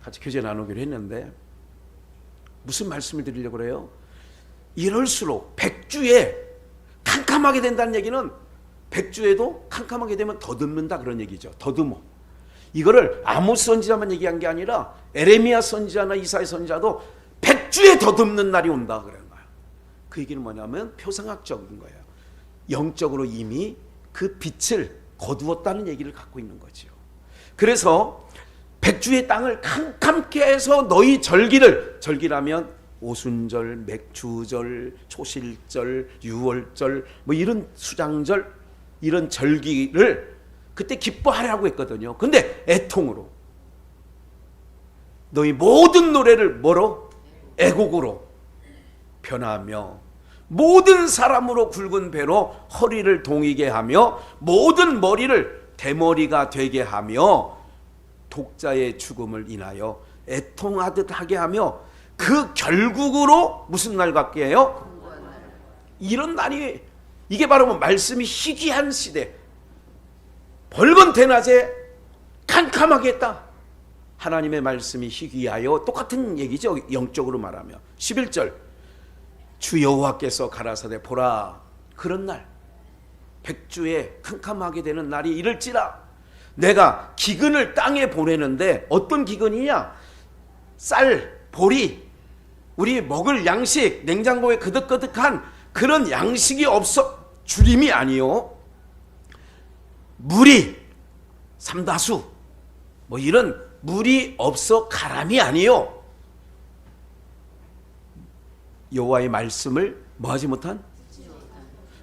[SPEAKER 1] 같이 교제 나누기로 했는데 무슨 말씀을 드리려고 그래요? 이럴수록 백주에 캄캄하게 된다는 얘기는 백주에도 캄캄하게 되면 더듬는다 그런 얘기죠. 더듬어. 이거를 아모스 선지자만 얘기한 게 아니라 에레미야 선지자나 이사야 선지자도 백주에 더듬는 날이 온다 그러는 거예요. 그 얘기는 뭐냐면 표상학적인 거예요. 영적으로 이미 그 빛을 거두었다는 얘기를 갖고 있는 거죠. 그래서 백주의 땅을 캄캄케 해서 너희 절기라면 오순절, 맥주절, 초실절, 유월절 뭐 이런 수장절 이런 절기를 그때 기뻐하라고 했거든요. 근데 애통으로 너희 모든 노래를 뭐로? 애곡으로 변하며 모든 사람으로 굵은 배로 허리를 동이게 하며 모든 머리를 대머리가 되게 하며 독자의 죽음을 인하여 애통하듯 하게 하며 그 결국으로 무슨 날 같게 해요? 이런 날이, 이게 바로 말씀이 희귀한 시대, 벌건 대낮에 캄캄하게 했다. 하나님의 말씀이 희귀하여, 똑같은 얘기죠, 영적으로 말하면. 11절, 주 여호와께서 가라사대 보라, 그런 날 백주에 캄캄하게 되는 날이 이를지라 내가 기근을 땅에 보내는데, 어떤 기근이냐? 쌀, 보리, 우리 먹을 양식, 냉장고에 그득그득한 그런 양식이 없어 주림이 아니요, 물이 삼다수 뭐 이런 물이 없어 가람이 아니요, 여호와의 말씀을 뭐하지 못한?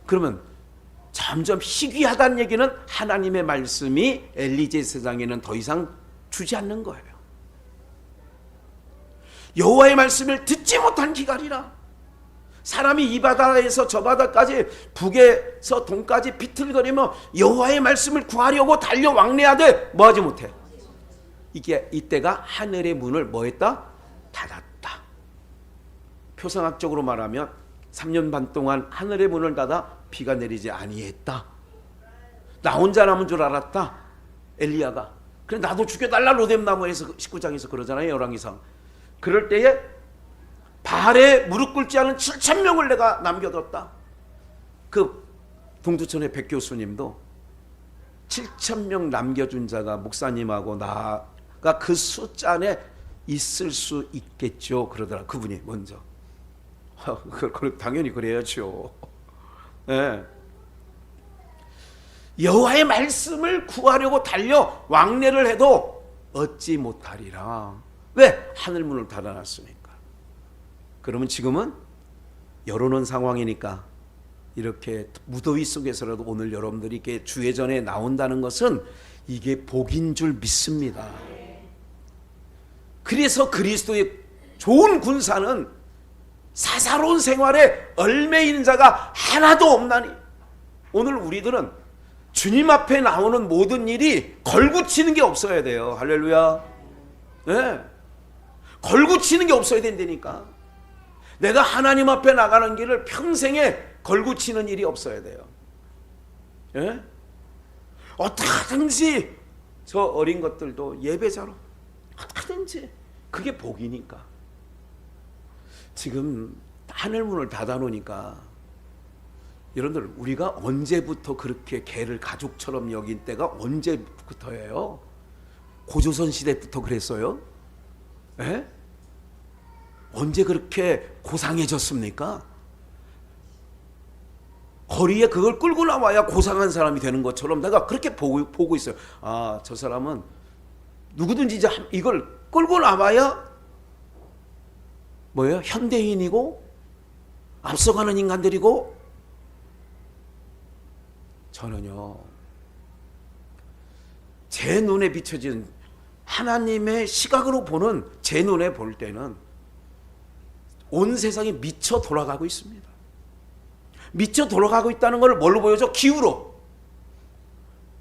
[SPEAKER 1] 그러면 점점 희귀하다는 얘기는 하나님의 말씀이 엘리제 세상에는 더 이상 주지 않는 거예요. 여호와의 말씀을 듣지 못한 기갈이라. 사람이 이 바다에서 저 바다까지, 북에서 동까지 비틀거리며 여호와의 말씀을 구하려고 달려 왕래하되 뭐하지 못해. 이게 이때가 하늘의 문을 뭐했다? 닫았다. 표상학적으로 말하면 3년 반 동안 하늘의 문을 닫아 비가 내리지 아니했다. 나 혼자 남은 줄 알았다, 엘리야가. 그래 나도 죽여달라, 로뎀나무에서 19장에서 그러잖아요, 열왕기상. 그럴 때에 발에 무릎 꿇지 않은 7,000명을 내가 남겨뒀다. 그 동두천의 백 교수님도 7,000명 남겨준 자가 목사님하고 나가 그 숫자 안에 있을 수 있겠죠 그러더라, 그분이 먼저. 당연히 그래야죠. 네. 여호와의 말씀을 구하려고 달려 왕래를 해도 얻지 못하리라. 왜? 하늘문을 닫아놨으니까. 그러면 지금은 열어놓은 상황이니까 이렇게 무더위 속에서라도 오늘 여러분들이 이렇게 주회전에 나온다는 것은 이게 복인 줄 믿습니다. 그래서 그리스도의 좋은 군사는 사사로운 생활에 얽매이는 자가 하나도 없나니. 오늘 우리들은 주님 앞에 나오는 모든 일이 걸고치는 게 없어야 돼요. 할렐루야. 네. 걸고치는 게 없어야 된다니까. 내가 하나님 앞에 나가는 길을 평생에 걸고치는 일이 없어야 돼요. 네? 어떻게든지 저 어린 것들도 예배자로 어떻게든지, 그게 복이니까. 지금 하늘문을 닫아놓으니까 여러분들, 우리가 언제부터 그렇게 개를 가족처럼 여긴 때가 언제부터예요? 고조선 시대부터 그랬어요? 에? 언제 그렇게 고상해졌습니까? 거리에 그걸 끌고 나와야 고상한 사람이 되는 것처럼 내가 그렇게 보고 있어요. 아, 저 사람은 누구든지 이제 이걸 끌고 나와야 뭐예요? 현대인이고 앞서가는 인간들이고. 저는요, 제 눈에 비춰진 하나님의 시각으로 보는 제 눈에 볼 때는 온 세상이 미쳐 돌아가고 있습니다. 미쳐 돌아가고 있다는 걸 뭘로 보여줘? 기후로.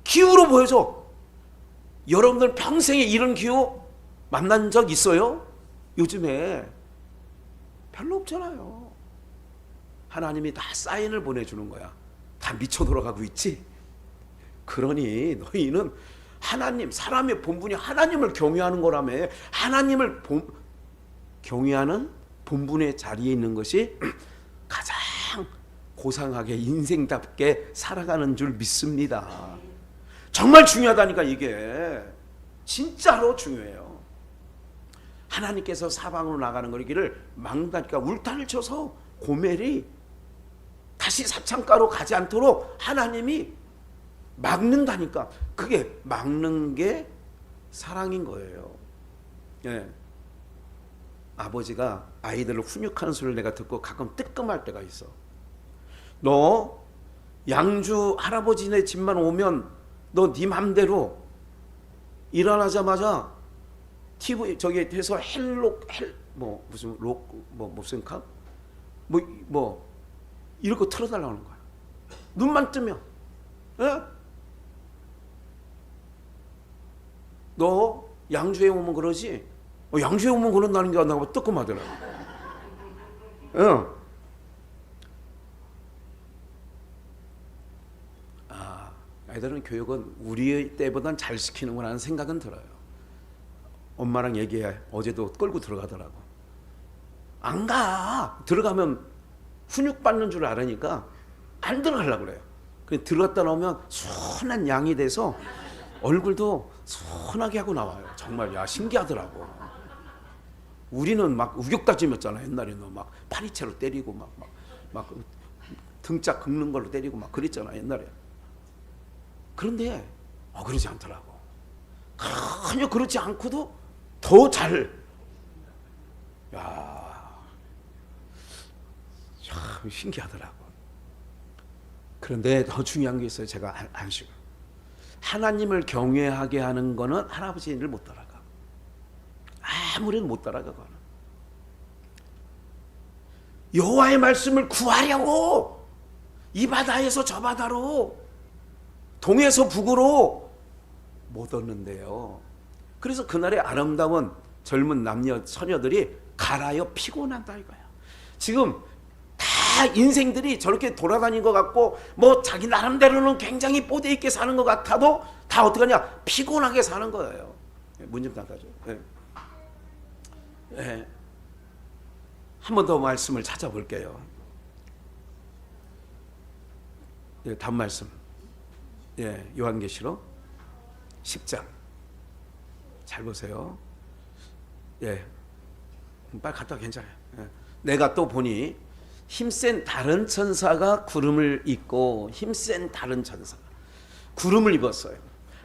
[SPEAKER 1] 기후로 보여줘. 여러분들 평생에 이런 기후 만난 적 있어요? 요즘에 별로 없잖아요. 하나님이 다 사인을 보내주는 거야. 다 미쳐 돌아가고 있지. 그러니 너희는 하나님, 사람의 본분이 하나님을 경외하는 거라며. 하나님을 경외하는 본분의 자리에 있는 것이 가장 고상하게 인생답게 살아가는 줄 믿습니다. 정말 중요하다니까. 이게 진짜로 중요해요. 하나님께서 사방으로 나가는 걸 길을 막다니까. 울타리를 쳐서 고멜이 다시 사창가로 가지 않도록 하나님이 막는다니까. 그게 막는 게 사랑인 거예요. 예. 아버지가 아이들을 훈육하는 소리를 내가 듣고 가끔 뜨끔할 때가 있어. 너 양주 할아버지네 집만 오면 너 네 맘대로 일어나자마자 TV 저기 해서 뭐 무슨 무슨 카 뭐 이런 거 틀어달라는 거야. 눈만 뜨면. 예? 너 양주에 오면 그러지? 양주에 오면 그런다는 게 아니라 뜨끔하더라고. 응. 아이들은 교육은 우리 때보단 잘 시키는구나 하는 생각은 들어요. 엄마랑 얘기해. 어제도 끌고 들어가더라고. 안 가. 들어가면 훈육 받는 줄 알으니까 안 들어가려고 그래요. 그냥 들어갔다 나오면 순한 양이 돼서 얼굴도 순하게 하고 나와요. 정말 야 신기하더라고. 우리는 막 우격다짐했잖아. 옛날에는 막 파리채로 때리고 막 등짝 긁는 걸로 때리고 막 그랬잖아. 옛날에. 그런데 그러지 않더라고. 전혀 그렇지 않고도 더 잘. 야, 참 신기하더라고. 그런데 더 중요한 게 있어요. 제가 안시고 하나님을 경외하게 하는 거는 할아버지를 못 따라가. 아무래도 못 따라가. 그거는 여호와의 말씀을 구하려고 이 바다에서 저 바다로 동에서 북으로 못 얻는데요. 그래서 그날의 아름다운 젊은 남녀 처녀들이 가라여 피곤한다 이거야. 지금 다 인생들이 저렇게 돌아다닌 것 같고 뭐 자기 나름대로는 굉장히 뽀대 있게 사는 것 같아도 다 어떡하냐? 피곤하게 사는 거예요. 문 좀 닫아줘. 네. 한 번 더 말씀을 찾아볼게요. 네, 다음 말씀. 요한계시록 10장. 잘 보세요. 빨리 갔다 와. 괜찮아요. 내가 또 보니 힘센 다른 천사가 구름을 입고 힘센 다른 천사가 구름을 입었어요.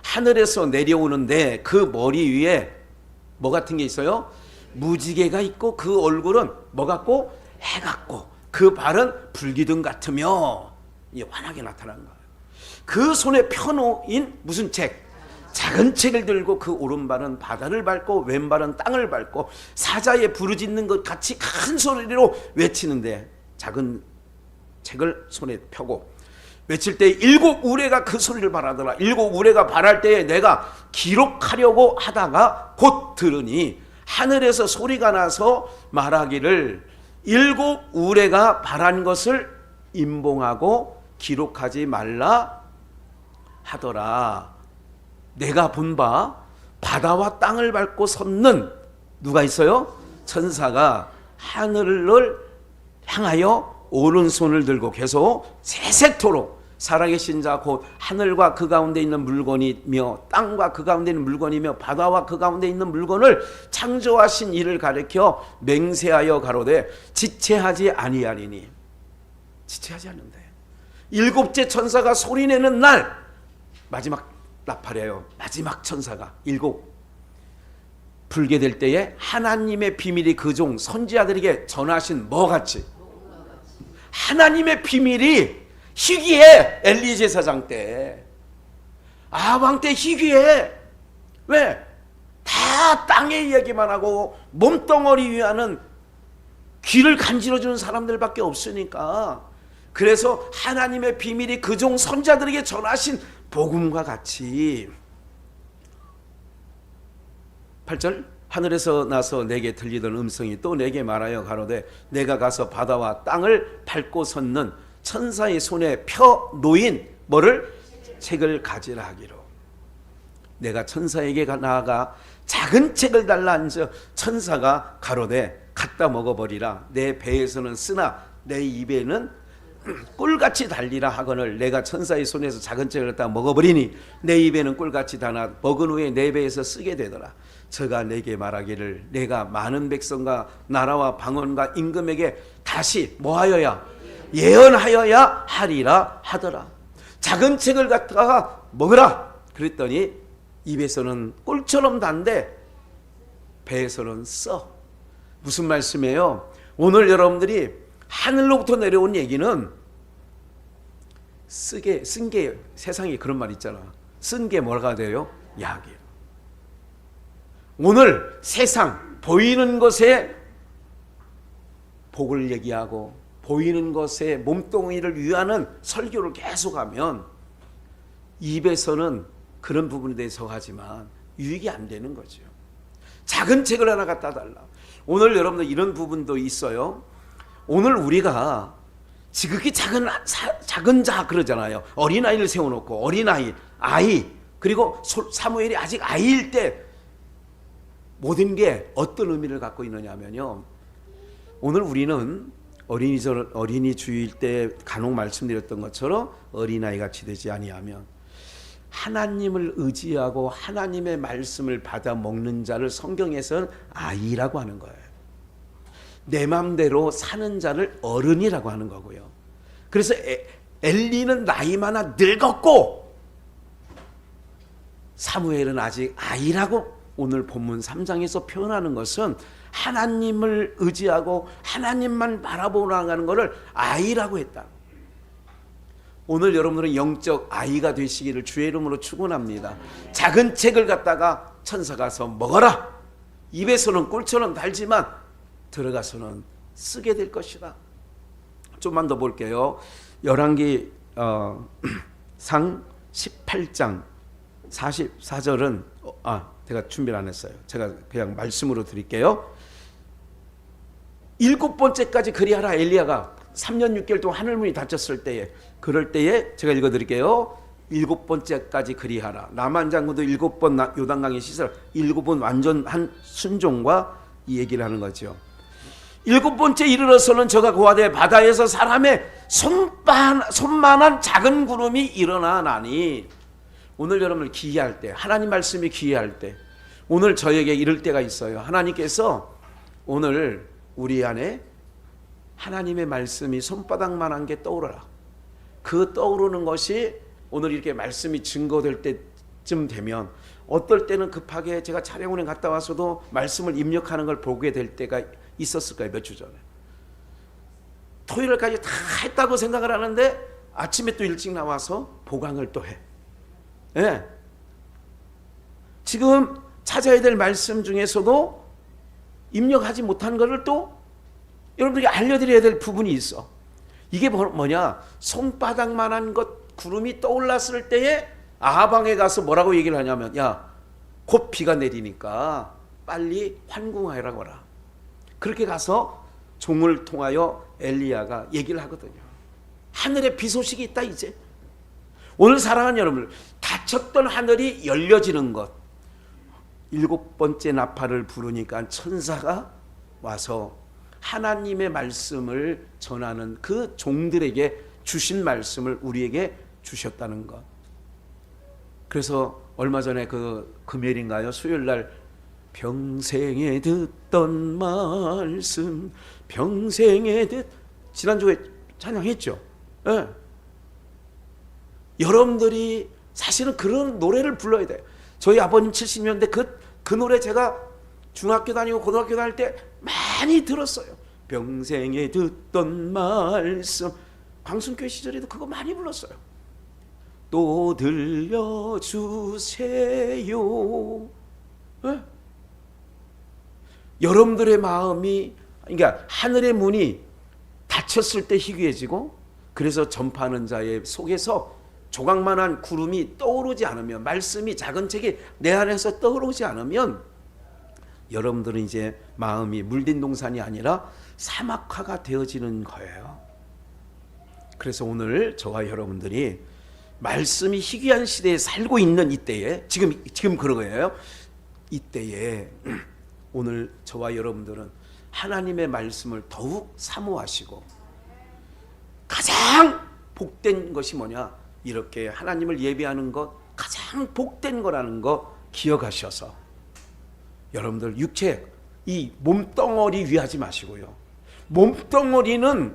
[SPEAKER 1] 하늘에서 내려오는데 그 머리 위에 뭐 같은 게 있어요? 무지개가 있고 그 얼굴은 뭐 같고? 해 같고 그 발은 불기둥 같으며 환하게 나타나는 거예요. 그 손에 펴놓인 무슨 책? 작은 책을 들고 그 오른발은 바다를 밟고 왼발은 땅을 밟고 사자에 부르짖는 것 같이 큰 소리로 외치는데 작은 책을 손에 펴고 외칠 때 일곱 우레가 그 소리를 발하더라. 일곱 우레가 발할 때에 내가 기록하려고 하다가 곧 들으니 하늘에서 소리가 나서 말하기를 일곱 우레가 발한 것을 임봉하고 기록하지 말라 하더라. 내가 본 바 바다와 땅을 밟고 섰는 누가 있어요? 천사가 하늘을 향하여 오른손을 들고 계속 세세토록 살아계신 자 곧 하늘과 그 가운데 있는 물건이며 땅과 그 가운데 있는 물건이며 바다와 그 가운데 있는 물건을 창조하신 이를 가리켜 맹세하여 가로되 지체하지 아니하리니. 지체하지 않는데 일곱째 천사가 소리내는 날 마지막 나팔이에요. 마지막 천사가 일곱 불게 될 때에 하나님의 비밀이 그 종 선지자들에게 전하신 뭐 같이 하나님의 비밀이 희귀해. 엘리 제사장 때 아방 때 희귀해. 왜? 다 땅의 이야기만 하고 몸뚱어리 위하는 귀를 간지러주는 사람들밖에 없으니까. 그래서 하나님의 비밀이 그 종 선자들에게 전하신 복음과 같이 8절 하늘에서 나서 내게 들리던 음성이 또 내게 말하여 가로되 내가 가서 바다와 땅을 밟고 섰는 천사의 손에 펴 놓인 뭐를? 책을 가지라 하기로. 내가 천사에게 나아가 작은 책을 달라 앉아 천사가 가로되 갖다 먹어버리라. 내 배에서는 쓰나 내 입에는 꿀같이 달리라 하거늘 내가 천사의 손에서 작은 책을 갖다 먹어버리니 내 입에는 꿀같이 달아 먹은 후에 내 배에서 쓰게 되더라. 저가 내게 말하기를 내가 많은 백성과 나라와 방언과 임금에게 다시 뭐하여야? 예언하여야 하리라 하더라. 작은 책을 갖다가 먹으라 그랬더니 입에서는 꿀처럼 단데 배에서는 써. 무슨 말씀이에요? 오늘 여러분들이 하늘로부터 내려온 얘기는 쓴 게 세상에 그런 말 있잖아. 쓴 게 뭐가 돼요? 약이에요. 오늘 세상 보이는 것에 복을 얘기하고 보이는 것에 몸뚱이를 위하는 설교를 계속하면 입에서는 그런 부분에 대해서 하지만 유익이 안 되는 거죠. 작은 책을 하나 갖다 달라. 오늘 여러분들 이런 부분도 있어요. 오늘 우리가 지극히 작은 자 그러잖아요. 어린아이를 세워놓고 어린아이, 아이, 그리고 사무엘이 아직 아이일 때 모든 게 어떤 의미를 갖고 있느냐 하면요, 오늘 우리는 어린이 주일 때 간혹 말씀드렸던 것처럼 어린아이 같이 되지 아니하면 하나님을 의지하고 하나님의 말씀을 받아 먹는 자를 성경에서는 아이라고 하는 거예요. 내 맘대로 사는 자를 어른이라고 하는 거고요. 그래서 엘리는 나이 많아 늙었고 사무엘은 아직 아이라고 오늘 본문 3장에서 표현하는 것은 하나님을 의지하고 하나님만 바라보고 나가는 것을 아이라고 했다. 오늘 여러분들은 영적 아이가 되시기를 주의 이름으로 축원합니다. 작은 책을 갖다가 천사가 가서 먹어라. 입에서는 꿀처럼 달지만 들어가서는 쓰게 될 것이다. 좀만 더 볼게요. 열왕기 상 18장 44절은 제가 준비를 안 했어요. 제가 그냥 말씀으로 드릴게요. 7번째까지 그리하라. 엘리야가 3년 6개월 동안 하늘문이 닫혔을 때에, 그럴 때에 제가 읽어드릴게요. 7번째까지 그리하라. 나만 장군도 7번 요단강에 씻으라. 7번 완전한 순종과 이 얘기를 하는 거죠. 7번째 이르러서는 저가 고하되 바다에서 사람의 손만한 작은 구름이 일어나나니. 오늘 여러분을 기이할 때, 하나님 말씀이 기이할 때, 오늘 저에게 이럴 때가 있어요. 하나님께서 오늘 우리 안에 하나님의 말씀이 손바닥만한 게 떠오르라. 그 떠오르는 것이 오늘 이렇게 말씀이 증거될 때쯤 되면, 어떨 때는 급하게 제가 차량원에 갔다 와서도 말씀을 입력하는 걸 보게 될 때가 있었을 거예요. 몇 주 전에 토요일까지 다 했다고 생각을 하는데 아침에 또 일찍 나와서 보강을 또 해. 예. 지금 찾아야 될 말씀 중에서도 입력하지 못한 것을 또 여러분들에게 알려드려야 될 부분이 있어. 이게 뭐냐, 손바닥만한 것 구름이 떠올랐을 때에 아방에 가서 뭐라고 얘기를 하냐면, 야, 곧 비가 내리니까 빨리 환궁하라고 하라. 그렇게 가서 종을 통하여 엘리야가 얘기를 하거든요. 하늘에 비 소식이 있다. 이제 오늘 사랑하는 여러분들, 닫혔던 하늘이 열려지는 것. 7번째 나팔을 부르니까 천사가 와서 하나님의 말씀을 전하는 그 종들에게 주신 말씀을 우리에게 주셨다는 것. 그래서 얼마 전에 그 금요일인가요? 수요일날 평생에 듣던 말씀, 평생에 지난주에 찬양했죠. 네. 여러분들이 사실은 그런 노래를 불러야 돼요. 저희 아버님 70년대 그 노래 제가 중학교 다니고 고등학교 다닐 때 많이 들었어요. 평생에 듣던 말씀. 광순교회 시절에도 그거 많이 불렀어요. 또 들려주세요. 네? 여러분들의 마음이, 그러니까 하늘의 문이 닫혔을 때 희귀해지고, 그래서 전파하는 자의 속에서 조각만한 구름이 떠오르지 않으면, 말씀이 작은 책이 내 안에서 떠오르지 않으면 여러분들은 이제 마음이 물든 동산이 아니라 사막화가 되어지는 거예요. 그래서 오늘 저와 여러분들이 말씀이 희귀한 시대에 살고 있는 이때에, 지금 그런 거예요. 이때에 오늘 저와 여러분들은 하나님의 말씀을 더욱 사모하시고, 가장 복된 것이 뭐냐, 이렇게 하나님을 예배하는 것 가장 복된 거라는 거 기억하셔서 여러분들 육체, 이 몸덩어리 위하지 마시고요. 몸덩어리는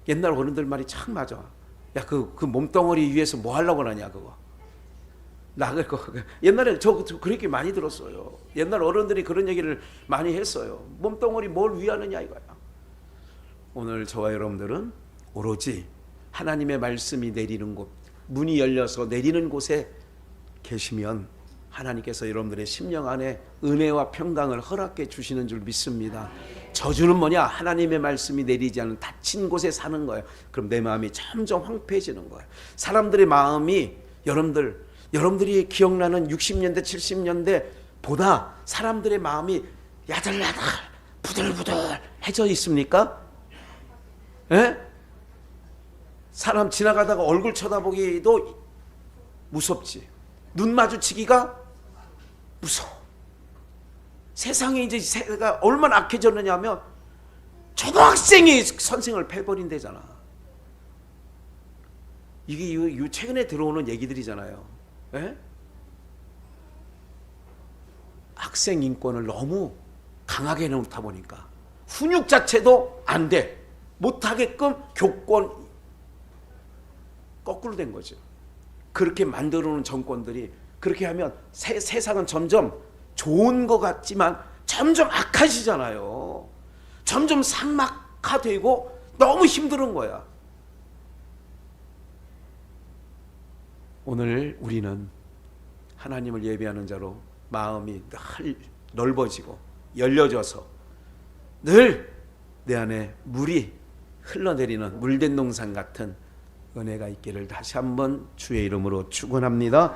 [SPEAKER 1] 옛날 어른들 말이 참 맞아. 야, 그 몸덩어리 위해서 뭐 하려고 하냐 그거. 나 옛날에 저 그렇게 많이 들었어요. 옛날 어른들이 그런 얘기를 많이 했어요. 몸덩어리 뭘 위하느냐 이거야. 오늘 저와 여러분들은 오로지 하나님의 말씀이 내리는 곳, 문이 열려서 내리는 곳에 계시면 하나님께서 여러분들의 심령 안에 은혜와 평강을 허락해 주시는 줄 믿습니다. 저주는 뭐냐? 하나님의 말씀이 내리지 않은 닫힌 곳에 사는 거예요. 그럼 내 마음이 점점 황폐해지는 거예요. 사람들의 마음이, 여러분들 여러분들이 기억나는 60년대 70년대 보다 사람들의 마음이 야들야들 부들부들해져 있습니까? 예? 사람 지나가다가 얼굴 쳐다보기도 무섭지. 눈 마주치기가 무서워. 세상에 이제 세가 얼마나 악해졌느냐 하면 초등학생이 선생을 패버린대잖아. 이게 최근에 들어오는 얘기들이잖아요. 예? 학생 인권을 너무 강하게 해놓다 보니까 훈육 자체도 안 돼. 못하게끔 교권 거꾸로 된 거죠. 그렇게 만들어 놓은 정권들이 그렇게 하면 세상은 점점 좋은 것 같지만 점점 악해지잖아요. 점점 삭막화되고 너무 힘든 거야. 오늘 우리는 하나님을 예배하는 자로 마음이 늘 넓어지고 열려져서 늘 내 안에 물이 흘러내리는 물된 동산 같은 은혜가 있기를 다시 한번 주의 이름으로 축원합니다.